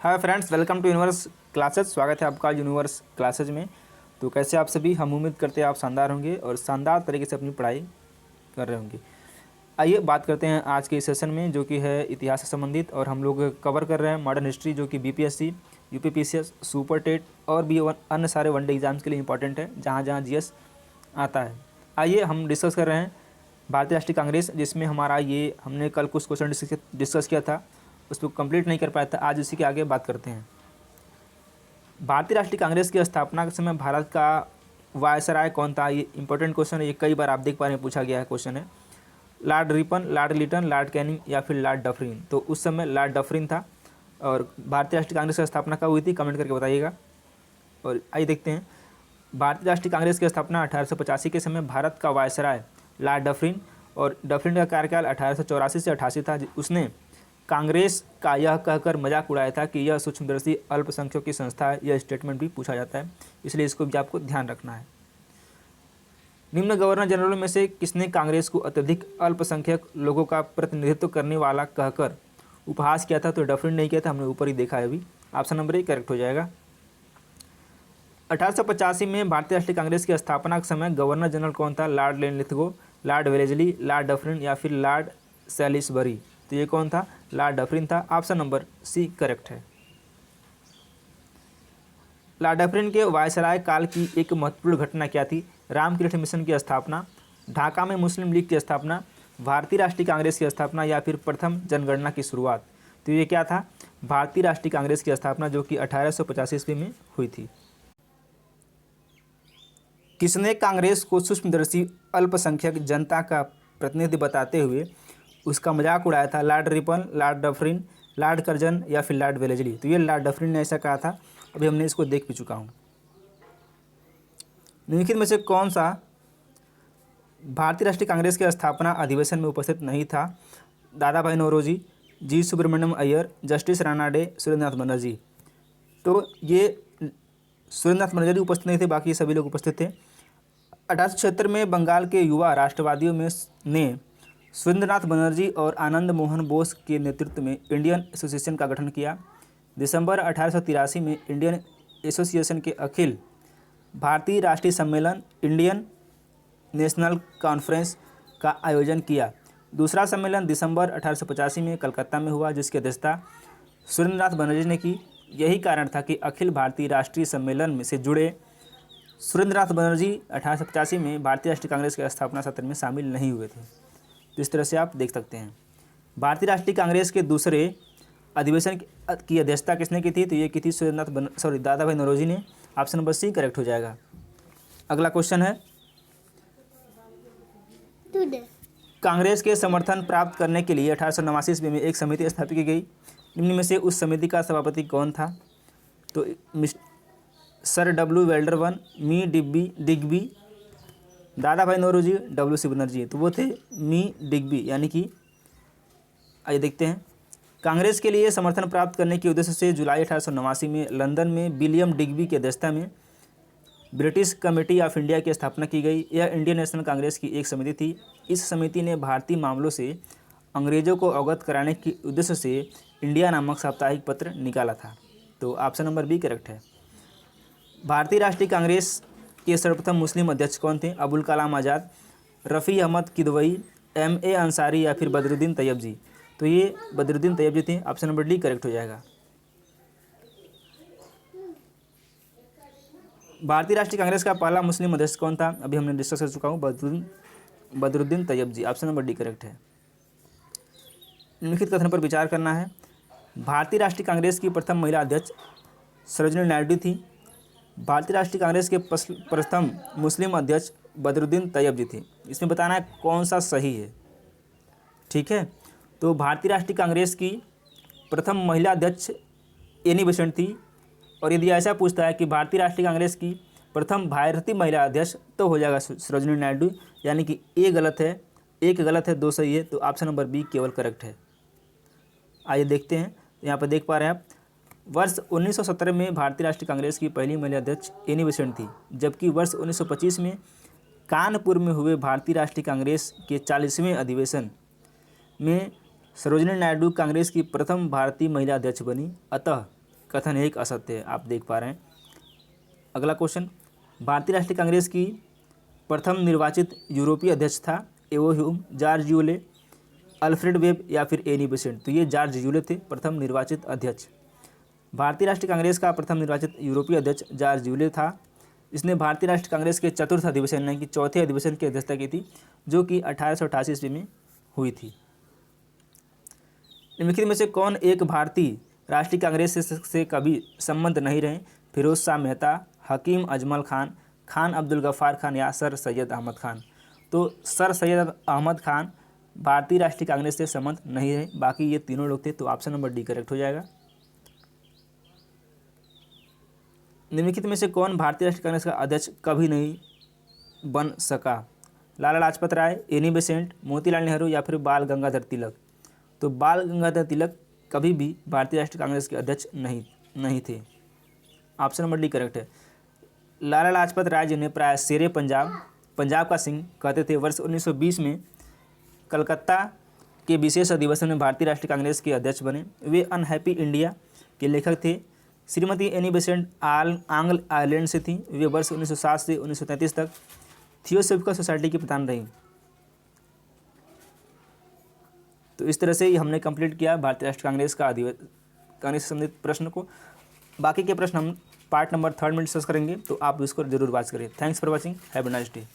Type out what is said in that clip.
Hi friends, welcome to Universe Classes. स्वागत है आपका यूनिवर्स क्लासेज में। तो कैसे आप सभी, हम उम्मीद करते हैं आप शानदार होंगे और शानदार तरीके से अपनी पढ़ाई कर रहे होंगे। आइए बात करते हैं आज के इस सेशन में, जो कि है इतिहास से संबंधित, और हम लोग कवर कर रहे हैं मॉडर्न हिस्ट्री, जो कि बीपीएससी, यूपीपीसीएस, सुपर टेट और भी अन्य सारे वनडे एग्जाम्स के लिए इंपॉर्टेंट है, जहाँ जहाँ जीएस आता है। आइए हम डिस्कस कर रहे हैं भारतीय राष्ट्रीय कांग्रेस, जिसमें हमारा ये हमने कल कुछ क्वेश्चन डिस्कस किया था, उसको कंप्लीट नहीं कर पाया था। आज उसी के आगे बात करते हैं। भारतीय राष्ट्रीय कांग्रेस की स्थापना के समय भारत का वायसराय कौन था? ये इंपॉर्टेंट क्वेश्चन है, ये कई बार आप देख पा रहे हैं पूछा गया है क्वेश्चन है। Lord Ripon, Lord Lytton, Lord Canning या फिर लॉर्ड डफरिन? तो उस समय लॉर्ड डफरिन था। और भारतीय राष्ट्रीय कांग्रेस की स्थापना कब हुई थी, कमेंट करके बताइएगा। और आइए देखते हैं। भारतीय राष्ट्रीय कांग्रेस की स्थापना 1885 के समय भारत का वायसराय लॉर्ड डफरिन, और डफरिन का कार्यकाल 1884 से 88 था। उसने कांग्रेस का यह कहकर मजाक उड़ाया था कि यह सूक्ष्मदर्शी अल्पसंख्यकों की संस्था है। यह स्टेटमेंट भी पूछा जाता है, इसलिए इसको भी आपको ध्यान रखना है। निम्न गवर्नर जनरल में से किसने कांग्रेस को अत्यधिक अल्पसंख्यक लोगों का प्रतिनिधित्व करने वाला कहकर उपहास किया था? तो डफरिन नहीं किया था, हमने ऊपर ही देखा है अभी। ऑप्शन नंबर ए करेक्ट हो जाएगा। 1885 में भारतीय राष्ट्रीय कांग्रेस की स्थापना के समय गवर्नर जनरल कौन था? Lord Linlithgow, Lord Wellesley, Lord Dufferin या फिर लॉर्ड सैलिसबरी? तो ये कौन था? लॉर्ड डफरिन था। ऑप्शन नंबर सी करेक्ट है। लॉर्ड डफरिन के वायसराय काल की एक महत्वपूर्ण घटना क्या थी? रामकृष्ण मिशन की स्थापना, ढाका में मुस्लिम लीग की स्थापना, भारतीय राष्ट्रीय कांग्रेस की स्थापना या फिर प्रथम जनगणना की शुरुआत? तो ये क्या था? भारतीय राष्ट्रीय कांग्रेस की स्थापना, जो कि 1885 ईस्वी में हुई थी। किसने कांग्रेस को सूक्ष्मदर्शी अल्पसंख्यक जनता का प्रतिनिधि बताते हुए उसका मजाक उड़ाया था? Lord Ripon, Lord Dufferin, Lord Curzon या फिर लॉर्ड वेलेजली? तो ये लॉर्ड डफरिन ने ऐसा कहा था। अभी हमने इसको देख भी चुका हूँ। निम्नलिखित में से कौन सा भारतीय राष्ट्रीय कांग्रेस के स्थापना अधिवेशन में उपस्थित नहीं था? दादा भाई नौरोजी, जी सुब्रमण्यम अय्यर, जस्टिस रानाडे, सुरेंद्रनाथ बनर्जी? तो ये सुरेंद्रनाथ बनर्जी उपस्थित नहीं थे, बाकी सभी लोग उपस्थित थे। 1876 में बंगाल के युवा राष्ट्रवादियों में ने सुरेंद्रनाथ बनर्जी और आनंद मोहन बोस के नेतृत्व में इंडियन एसोसिएशन का गठन किया। दिसंबर 1883 में इंडियन एसोसिएशन के अखिल भारतीय राष्ट्रीय सम्मेलन इंडियन नेशनल कॉन्फ्रेंस का आयोजन किया। दूसरा सम्मेलन दिसंबर 1885 में कलकत्ता में हुआ, जिसकी अध्यक्षता सुरेंद्रनाथ बनर्जी ने की। यही कारण था कि अखिल भारतीय राष्ट्रीय सम्मेलन में से जुड़े सुरेंद्रनाथ बनर्जी 1885 में भारतीय राष्ट्रीय कांग्रेस के स्थापना सत्र में शामिल नहीं हुए थे। तो इस तरह से आप देख सकते हैं। भारतीय राष्ट्रीय कांग्रेस के दूसरे अधिवेशन की अध्यक्षता किसने की थी? तो ये की थी दादा भाई नौरोजी ने। ऑप्शन नंबर सी करेक्ट हो जाएगा। अगला क्वेश्चन है, कांग्रेस के समर्थन प्राप्त करने के लिए 1889 ईस्वी में एक समिति स्थापित की गई। निम्न में से उस समिति का सभापति कौन था? तो सर डब्ल्यू वेल्डर वन, मी डिग्बी, दादा भाई नौरोजी, डब्ल्यू सी बनर्जी? तो वो थे मी डिग्बी, यानी कि आइए देखते हैं। कांग्रेस के लिए समर्थन प्राप्त करने के उद्देश्य से जुलाई 1889 में लंदन में विलियम डिग्बी की अध्यक्षता में ब्रिटिश कमेटी ऑफ इंडिया की स्थापना की गई। यह इंडियन नेशनल कांग्रेस की एक समिति थी। इस समिति ने भारतीय मामलों से अंग्रेजों को अवगत कराने के उद्देश्य से इंडिया नामक साप्ताहिक पत्र निकाला था। तो ऑप्शन नंबर बी करेक्ट है। भारतीय राष्ट्रीय कांग्रेस के सर्वप्रथम मुस्लिम अध्यक्ष कौन थे? अबुल कलाम आज़ाद, रफ़ी अहमद किदवई, M.A. अंसारी या फिर बदरुद्दीन तैयब जी? तो ये बदरुद्दीन तैयब जी थे। ऑप्शन नंबर डी करेक्ट हो जाएगा। भारतीय राष्ट्रीय कांग्रेस का पहला मुस्लिम अध्यक्ष कौन था? अभी हमने डिस्कस कर चुका हूँ, बदरुद्दीन तैयब जी। ऑप्शन नंबर डी करेक्ट है। निम्नलिखित कथन पर विचार करना है। भारतीय राष्ट्रीय कांग्रेस की प्रथम महिला अध्यक्ष सरोजिनी नायडू थी। भारतीय राष्ट्रीय कांग्रेस के प्रथम मुस्लिम अध्यक्ष बदरुद्दीन तैयब जी थे। इसमें बताना है कौन सा सही है, ठीक है। तो भारतीय राष्ट्रीय कांग्रेस की प्रथम महिला अध्यक्ष एनी बेसेंट थी। और यदि ऐसा पूछता है कि भारतीय राष्ट्रीय कांग्रेस की प्रथम भारतीय महिला अध्यक्ष, तो हो जाएगा सरोजिनी नायडू, यानी कि ए गलत है, एक गलत है, दो सही है। तो ऑप्शन नंबर बी केवल करेक्ट है। आइए देखते हैं। यहाँ पर देख पा रहे हैं आप, वर्ष 1917 में भारतीय राष्ट्रीय कांग्रेस की पहली महिला अध्यक्ष एनी बेसेंट थी, जबकि वर्ष 1925 में कानपुर में हुए भारतीय राष्ट्रीय कांग्रेस के 40वें अधिवेशन में सरोजिनी नायडू कांग्रेस की प्रथम भारतीय महिला अध्यक्ष बनी। अतः कथन एक असत्य है, आप देख पा रहे हैं। अगला क्वेश्चन, भारतीय राष्ट्रीय कांग्रेस की प्रथम निर्वाचित यूरोपीय अध्यक्ष था एवो Hume, George Yule, Alfred web या फिर एनी बेसेंट। तो ये जॉर्ज यूले थे प्रथम निर्वाचित अध्यक्ष। भारतीय राष्ट्रीय कांग्रेस का प्रथम निर्वाचित यूरोपीय अध्यक्ष जॉर्ज यूले था। इसने भारतीय राष्ट्रीय कांग्रेस के चतुर्थ अधिवेशन यानी कि चौथे अधिवेशन की अध्यक्षता की थी, जो कि 1888 ईस्वी में हुई थी। निम्नलिखित में से कौन एक भारतीय राष्ट्रीय कांग्रेस से कभी संबंध नहीं रहे? फिरोज शाह मेहता, हकीम अजमल खान, खान अब्दुल गफ्फार खान या सर सैयद अहमद खान। तो सर सैयद अहमद खान भारतीय राष्ट्रीय कांग्रेस से संबंध नहीं रहे, बाकी ये तीनों लोग थे। तो ऑप्शन नंबर डी करेक्ट हो जाएगा। निम्नलिखित में से कौन भारतीय राष्ट्रीय कांग्रेस का अध्यक्ष कभी नहीं बन सका? लाला लाजपत राय, एनी बेसेंट, मोतीलाल नेहरू या फिर बाल गंगाधर तिलक। तो बाल गंगाधर तिलक कभी भी भारतीय राष्ट्रीय कांग्रेस के अध्यक्ष नहीं थे। ऑप्शन नंबर डी करेक्ट है। लाला लाजपत राय जिन्हें प्राय शेरे पंजाब का सिंह कहते थे, वर्ष 1920 में कलकत्ता के विशेष अधिवेशन में भारतीय राष्ट्रीय कांग्रेस के अध्यक्ष बने। वे अनहैप्पी इंडिया के लेखक थे। श्रीमती एनी बेसेंट आंग्ल आयरलैंड से थी। वे वर्ष 1907 से 1933 तक थियोसॉफिकल सोसाइटी की प्रधान रहीं। तो इस तरह से ही हमने कंप्लीट किया भारतीय राष्ट्रीय कांग्रेस का कांग्रेस से संबंधित प्रश्न को। बाकी के प्रश्न हम पार्ट नंबर 3 में डिस्कस करेंगे, तो आप इसको जरूर वॉच करें। Thanks for watching, have a nice day.